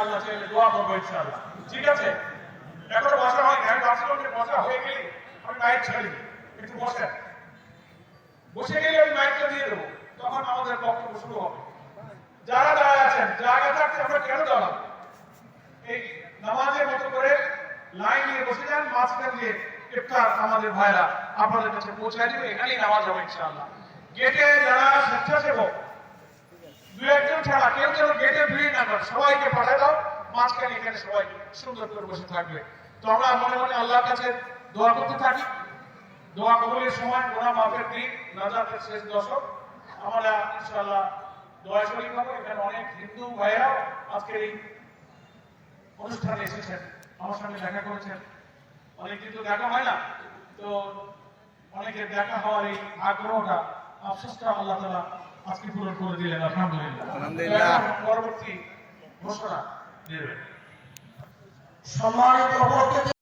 আল্লাহ চাইলে দোয়া করবো ইনশাআল্লাহ। ঠিক আছে, এখনো বসা হয়নি, আমি ভাবছিলাম যে বসা হয়ে গেলে আমি মাইক ছাড়ি, একটু বসেন, বসে গেলে আমি মাইকটা দিয়ে দেবো, তখন আমাদের বক্তব্য শুরু হবে। যারা দাঁড়ায় আছেন জায়গা থাকতে আমরা কেন দাঁড়াবো? এই নামাজের মতো করে লাইন নিয়ে বসে যান, মাঝখান দিয়ে ইফতার আমাদের ভাইরা আপনাদের কাছে পৌঁছায় দিবে, এখানেই নামাজ হবে ইনশাআল্লাহ। গেটে যারা স্বেচ্ছাসেবক দু একজন ছাড়া কেউ যেন গেটে ভিড় না করে, সবাইকে পাঠিয়ে দাও, মাঝখানে এখানে সবাই সুন্দর করে বসে থাকবে। তো আমরা মনে মনে আল্লাহর কাছে দোয়া করতে থাকি। দোয়া কবুলের সময় গুনাহ মাফের দিন, নাজাতের শেষ দশক, আমরা ইনশাআল্লাহ দোয়া শরীক হবো। এখানে অনেক হিন্দু ভাইরাও আজকের এই অনুষ্ঠানে এসেছেন, আমার সঙ্গে দেখা করেছেন, অনেকদিন তো দেখা হয় না, তো অনেকের দেখা হওয়ার এই আগ্রহটা, আফসোসটা আল্লাহ তাআলা আজকে পূরণ করে দিলেন, আলহামদুলিল্লাহ। পরবর্তী ঘোষণা দেবেন সম্মানিত উপস্থিতি।